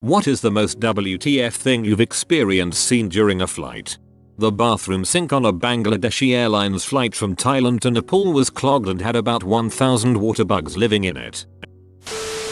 What is the most WTF thing you've experienced seen during a flight? The bathroom sink on a Bangladeshi Airlines flight from Thailand to Nepal was clogged and had about 1,000 water bugs living in it.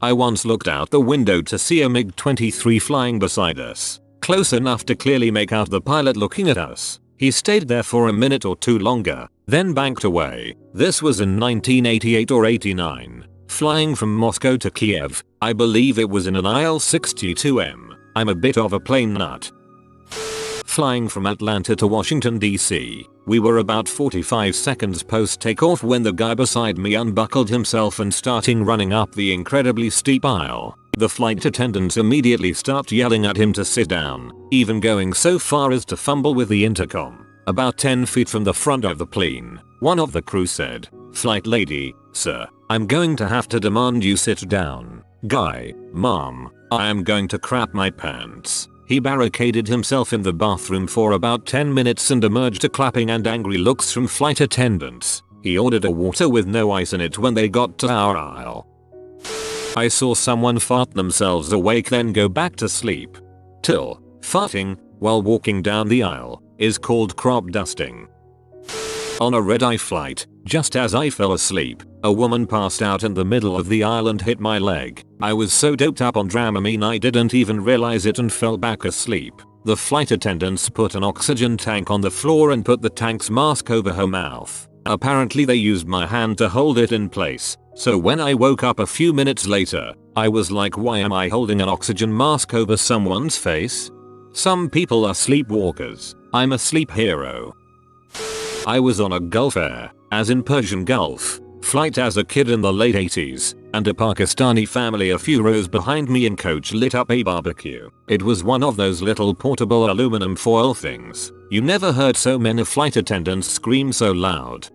I once looked out the window to see a MiG-23 flying beside us, close enough to clearly make out the pilot looking at us. He stayed there for a minute or two longer, then banked away. This was in 1988 or 89. Flying from Moscow to Kiev, I believe it was in an IL-62M. I'm a bit of a plane nut. Flying from Atlanta to Washington DC, we were about 45 seconds post takeoff when the guy beside me unbuckled himself and started running up the incredibly steep aisle. The flight attendants immediately stopped yelling at him to sit down, even going so far as to fumble with the intercom. About 10 feet from the front of the plane, one of the crew said, "Flight lady, sir, I'm going to have to demand you sit down." Guy, "Mom, I am going to crap my pants." He barricaded himself in the bathroom for about 10 minutes and emerged to clapping and angry looks from flight attendants. He ordered a water with no ice in it when they got to our aisle. I saw someone fart themselves awake then go back to sleep. Farting while walking down the aisle is called crop dusting. On a red-eye flight, just as I fell asleep, a woman passed out in the middle of the aisle and hit my leg. I was so doped up on Dramamine I didn't even realize it and fell back asleep. The flight attendants put an oxygen tank on the floor and put the tank's mask over her mouth. Apparently they used my hand to hold it in place, so when I woke up a few minutes later, I was like, why am I holding an oxygen mask over someone's face? Some people are sleepwalkers. I'm a sleep hero. I was on a Gulf Air, as in Persian Gulf, flight as a kid in the late 80s, and a Pakistani family a few rows behind me in coach lit up a barbecue. It was one of those little portable aluminum foil things. You never heard so many flight attendants scream so loud.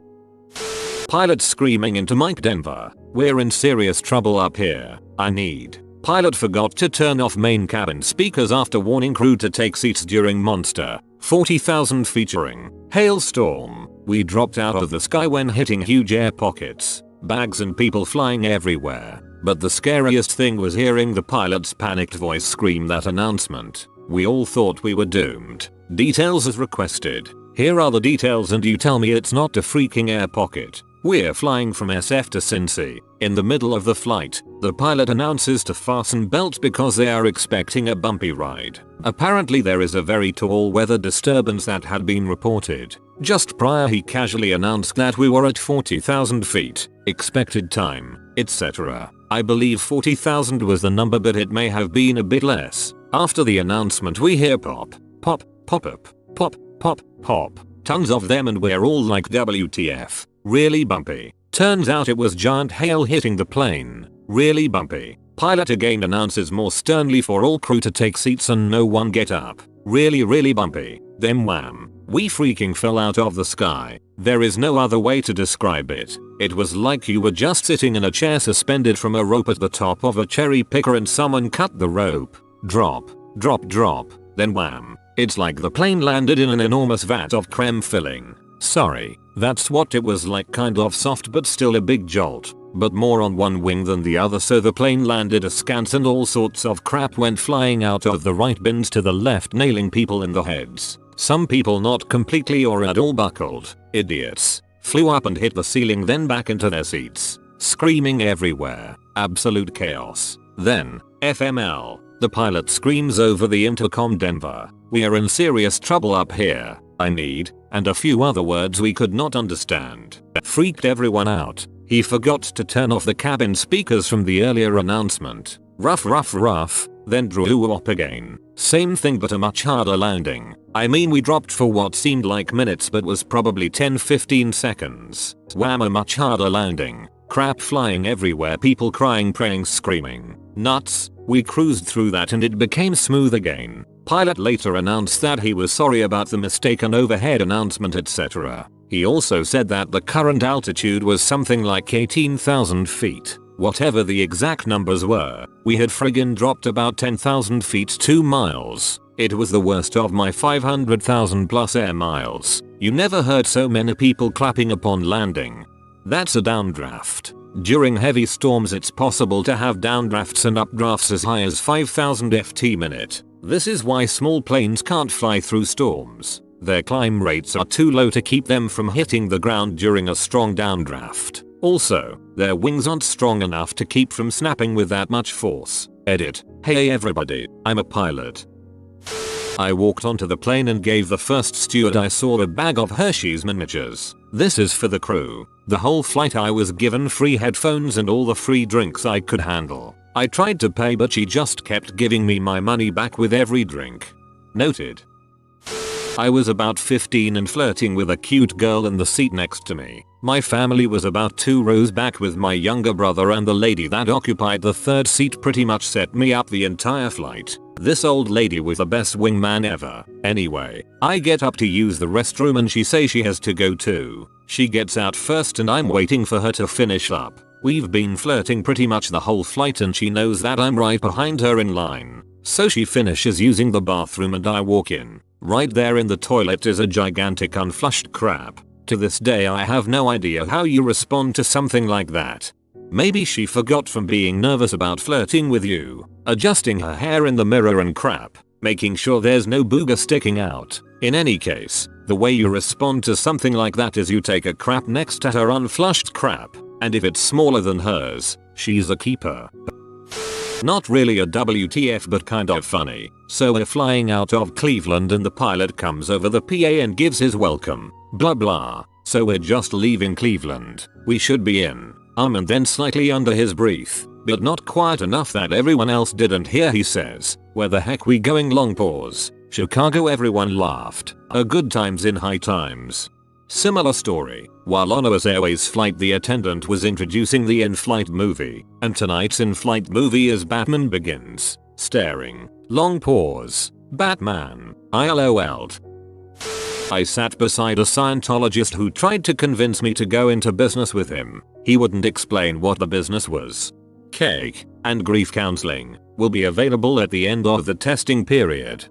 Pilot screaming into mic Denver, "We're in serious trouble up here. I need." Pilot forgot to turn off main cabin speakers after warning crew to take seats during Monster 40,000 featuring hailstorm. We dropped out of the sky when hitting huge air pockets, bags and people flying everywhere. But the scariest thing was hearing the pilot's panicked voice scream that announcement. We all thought we were doomed. Details as requested. Here are the details and you tell me it's not a freaking air pocket. We're flying from SF to Cincy. In the middle of the flight, the pilot announces to fasten belts because they are expecting a bumpy ride. Apparently there is a very tall weather disturbance that had been reported. Just prior he casually announced that we were at 40,000 feet, expected time, etc. I believe 40,000 was the number but it may have been a bit less. After the announcement we hear pop, pop, pop up, pop, pop, pop. Tons of them and we're all like WTF. Really bumpy. Turns out it was giant hail hitting the plane. Really bumpy. Pilot again announces more sternly for all crew to take seats and no one get up. Really bumpy. Then wham. We freaking fell out of the sky. There is no other way to describe it. It was like you were just sitting in a chair suspended from a rope at the top of a cherry picker and someone cut the rope. Drop, drop, drop. Then wham. It's like the plane landed in an enormous vat of creme filling. Sorry, that's what it was like, kind of soft but still a big jolt, but more on one wing than the other, so the plane landed askance and all sorts of crap went flying out of the right bins to the left, nailing people in the heads. Some people not completely or at all buckled, idiots, flew up and hit the ceiling then back into their seats, screaming everywhere, absolute chaos. Then, FML, the pilot screams over the intercom, "Denver, we are in serious trouble up here. I need," and a few other words we could not understand. Freaked everyone out. He forgot to turn off the cabin speakers from the earlier announcement. Rough, then drew up again. Same thing but a much harder landing. I mean we dropped for what seemed like minutes but was probably 10-15 seconds. Wham, a much harder landing. Crap flying everywhere, people crying, praying, screaming. Nuts. We cruised through that and it became smooth again. Pilot later announced that he was sorry about the mistaken overhead announcement, etc. He also said that the current altitude was something like 18,000 feet. Whatever the exact numbers were, we had friggin' dropped about 10,000 feet 2 miles. It was the worst of my 500,000 plus air miles. You never heard so many people clapping upon landing. That's a downdraft. During heavy storms it's possible to have downdrafts and updrafts as high as 5,000 ft/min. This is why small planes can't fly through storms. Their climb rates are too low to keep them from hitting the ground during a strong downdraft. Also, their wings aren't strong enough to keep from snapping with that much force. Edit. Hey everybody, I'm a pilot. I walked onto the plane and gave the first steward I saw a bag of Hershey's miniatures. This is for the crew. The whole flight I was given free headphones and all the free drinks I could handle. I tried to pay but she just kept giving me my money back with every drink. Noted. I was about 15 and flirting with a cute girl in the seat next to me. My family was about 2 rows back with my younger brother, and the lady that occupied the third seat pretty much set me up the entire flight. This old lady was the best wingman ever. Anyway, I get up to use the restroom and she says she has to go too. She gets out first and I'm waiting for her to finish up. We've been flirting pretty much the whole flight and she knows that I'm right behind her in line. So she finishes using the bathroom and I walk in. Right there in the toilet is a gigantic unflushed crap. To this day I have no idea how you respond to something like that. Maybe she forgot from being nervous about flirting with you. Adjusting her hair in the mirror and crap. Making sure there's no booger sticking out. In any case, the way you respond to something like that is you take a crap next to her unflushed crap. And if it's smaller than hers, she's a keeper. Not really a WTF but kind of funny. So we're flying out of Cleveland and the pilot comes over the PA and gives his welcome. Blah blah. So we're just leaving Cleveland. We should be in. And then slightly under his breath, but not quiet enough that everyone else didn't hear, he says, "Where the heck we going?" Long pause. Chicago. Everyone laughed. A good times in high times. Similar story. While on a US Airways flight the attendant was introducing the in-flight movie, and tonight's in-flight movie is Batman Begins. Staring. Long pause. Batman. I LOL'd. I sat beside a Scientologist who tried to convince me to go into business with him. He wouldn't explain what the business was. Cake and grief counseling will be available at the end of the testing period.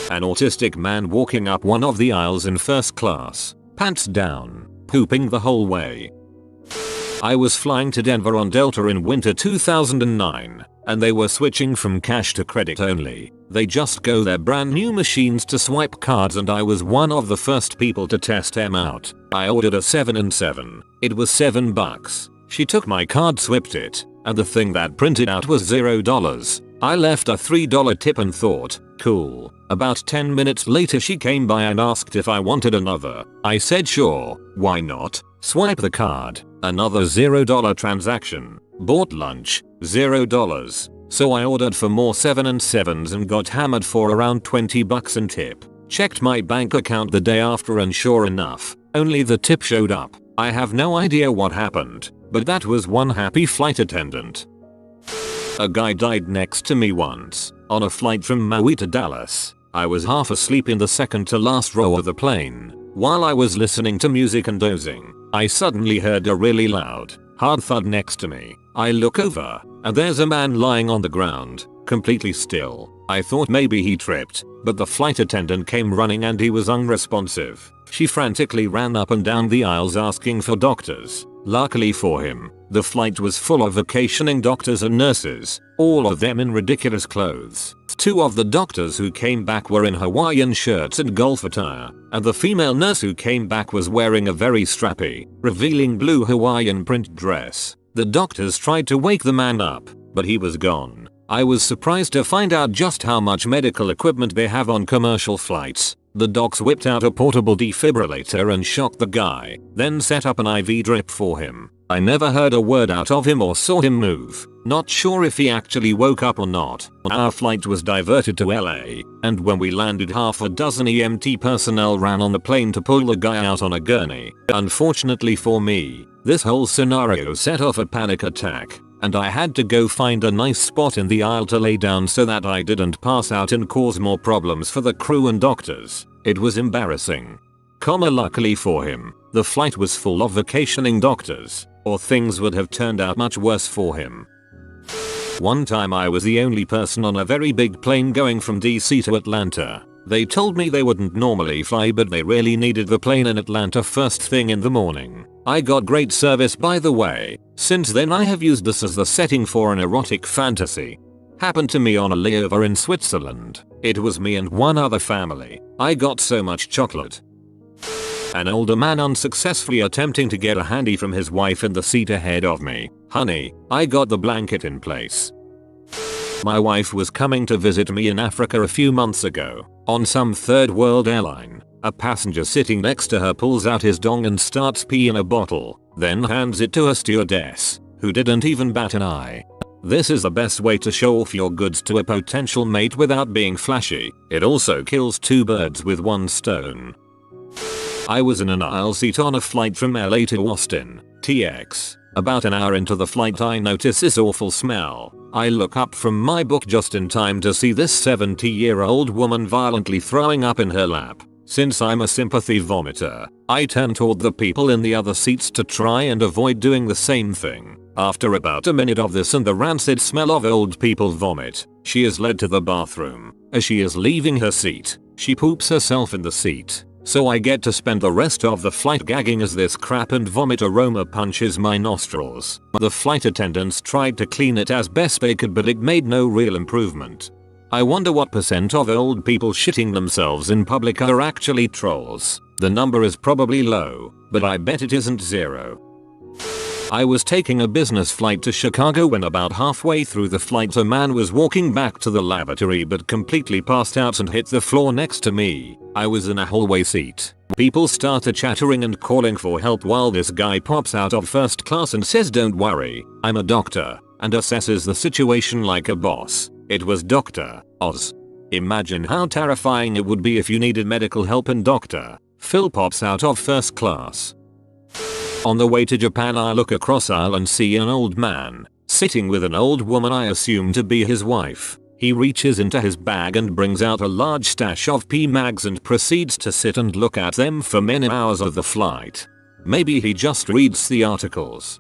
An autistic man walking up one of the aisles in first class, pants down, pooping the whole way. I was flying to Denver on Delta in winter 2009, and they were switching from cash to credit only. They just go their brand new machines to swipe cards and I was one of the first people to test them out. I ordered a 7 and 7. It was $7. She took my card, swiped it, and the thing that printed out was $0. I left a $3 tip and thought, cool. About 10 minutes later she came by and asked if I wanted another. I said sure, why not? Swipe the card. Another $0 transaction. Bought lunch. $0. So I ordered for more 7 and 7s and got hammered for around $20 in tip. Checked my bank account the day after and sure enough, only the tip showed up. I have no idea what happened, but that was one happy flight attendant. A guy died next to me once, on a flight from Maui to Dallas. I was half asleep in the second to last row of the plane. While I was listening to music and dozing, I suddenly heard a really loud, hard thud next to me. I look over, and there's a man lying on the ground, completely still. I thought maybe he tripped, but the flight attendant came running and he was unresponsive. She frantically ran up and down the aisles asking for doctors. Luckily for him, the flight was full of vacationing doctors and nurses, all of them in ridiculous clothes. 2 of the doctors who came back were in Hawaiian shirts and golf attire, and the female nurse who came back was wearing a very strappy, revealing blue Hawaiian print dress. The doctors tried to wake the man up, but he was gone. I was surprised to find out just how much medical equipment they have on commercial flights. The docs whipped out a portable defibrillator and shocked the guy, then set up an IV drip for him. I never heard a word out of him or saw him move. Not sure if he actually woke up or not. Our flight was diverted to LA, and when we landed half a dozen EMT personnel ran on the plane to pull the guy out on a gurney. Unfortunately for me, this whole scenario set off a panic attack, and I had to go find a nice spot in the aisle to lay down so that I didn't pass out and cause more problems for the crew and doctors. It was embarrassing. Luckily for him, the flight was full of vacationing doctors, or things would have turned out much worse for him. One time I was the only person on a very big plane going from DC to Atlanta. They told me they wouldn't normally fly but they really needed the plane in Atlanta first thing in the morning. I got great service by the way. Since then I have used this as the setting for an erotic fantasy. Happened to me on a layover in Switzerland. It was me and one other family. I got so much chocolate. An older man unsuccessfully attempting to get a handy from his wife in the seat ahead of me. Honey, I got the blanket in place. My wife was coming to visit me in Africa a few months ago. On some third world airline, a passenger sitting next to her pulls out his dong and starts pee in a bottle, then hands it to a stewardess, who didn't even bat an eye. This is the best way to show off your goods to a potential mate without being flashy. It also kills two birds with one stone. I was in an aisle seat on a flight from LA to Austin, TX. About an hour into the flight I notice this awful smell. I look up from my book just in time to see this 70-year-old woman violently throwing up in her lap. Since I'm a sympathy vomiter, I turn toward the people in the other seats to try and avoid doing the same thing. After about a minute of this and the rancid smell of old people vomit, she is led to the bathroom. As she is leaving her seat, she poops herself in the seat. So I get to spend the rest of the flight gagging as this crap and vomit aroma punches my nostrils. The flight attendants tried to clean it as best they could, but it made no real improvement. I wonder what % of old people shitting themselves in public are actually trolls. The number is probably low, but I bet it isn't zero. I was taking a business flight to Chicago when about halfway through the flight a man was walking back to the lavatory but completely passed out and hit the floor next to me. I was in a hallway seat. People started chattering and calling for help while this guy pops out of first class and says, "Don't worry, I'm a doctor," and assesses the situation like a boss. It was Dr. Oz. Imagine how terrifying it would be if you needed medical help and Dr. Phil pops out of first class. On the way to Japan I look across aisle and see an old man sitting with an old woman I assume to be his wife. He reaches into his bag and brings out a large stash of PMags and proceeds to sit and look at them for many hours of the flight. Maybe he just reads the articles.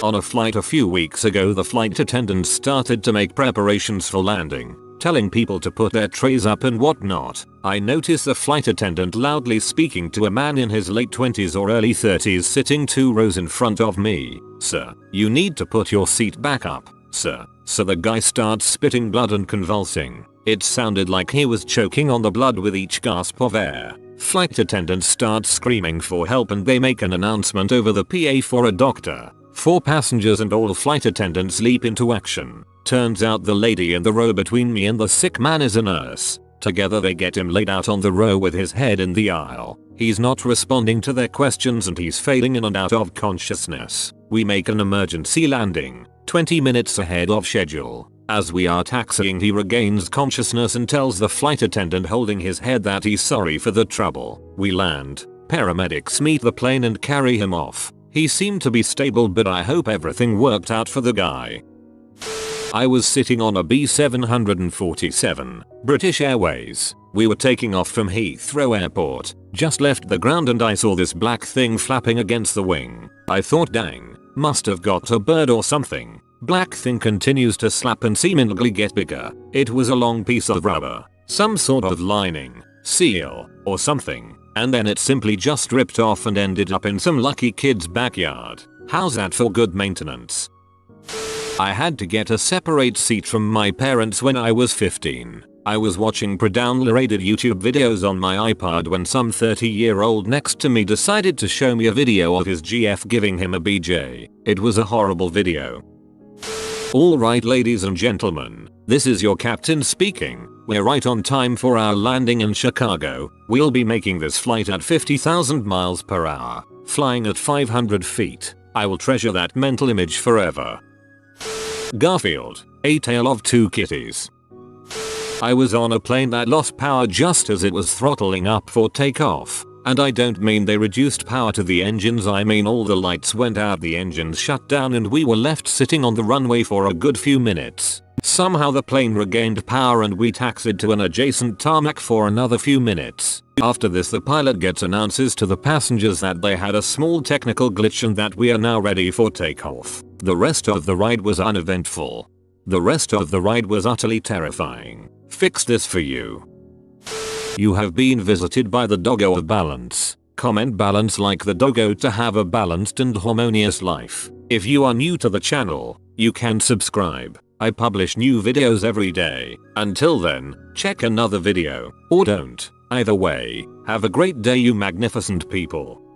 On a flight a few weeks ago the flight attendants started to make preparations for landing, telling people to put their trays up and whatnot. I notice the flight attendant loudly speaking to a man in his late 20s or early 30s sitting 2 rows in front of me. "Sir, you need to put your seat back up, sir." So the guy starts spitting blood and convulsing. It sounded like he was choking on the blood with each gasp of air. Flight attendants start screaming for help and they make an announcement over the PA for a doctor. 4 passengers and all flight attendants leap into action. Turns out the lady in the row between me and the sick man is a nurse. Together they get him laid out on the row with his head in the aisle. He's not responding to their questions and he's fading in and out of consciousness. We make an emergency landing, 20 minutes ahead of schedule. As we are taxiing he regains consciousness and tells the flight attendant holding his head that he's sorry for the trouble. We land. Paramedics meet the plane and carry him off. He seemed to be stable, but I hope everything worked out for the guy. I was sitting on a B747, British Airways. We were taking off from Heathrow Airport, just left the ground and I saw this black thing flapping against the wing. I thought, dang, must have got a bird or something. Black thing continues to slap and seemingly get bigger. It was a long piece of rubber, some sort of lining, seal, or something, and then it simply just ripped off and ended up in some lucky kid's backyard. How's that for good maintenance? I had to get a separate seat from my parents when I was 15. I was watching pre-downloaded YouTube videos on my iPod when some 30-year-old next to me decided to show me a video of his GF giving him a BJ. It was a horrible video. Alright ladies and gentlemen, this is your captain speaking. We're right on time for our landing in Chicago. We'll be making this flight at 50,000 miles per hour, flying at 500 feet. I will treasure that mental image forever. Garfield, A Tale of Two Kitties. I was on a plane that lost power just as it was throttling up for takeoff. And I don't mean they reduced power to the engines, I mean all the lights went out, the engines shut down and we were left sitting on the runway for a good few minutes. Somehow the plane regained power and we taxied to an adjacent tarmac for another few minutes. After this the pilot announces to the passengers that they had a small technical glitch and that we are now ready for takeoff. The rest of the ride was uneventful. The rest of the ride was utterly terrifying. Fix this for you. You have been visited by the doggo of balance. comment, balance, like the doggo to have a balanced and harmonious life. If you are new to the channel, you can subscribe. I publish new videos every day. Until then, check another video, or don't. Either way, have a great day, you magnificent people.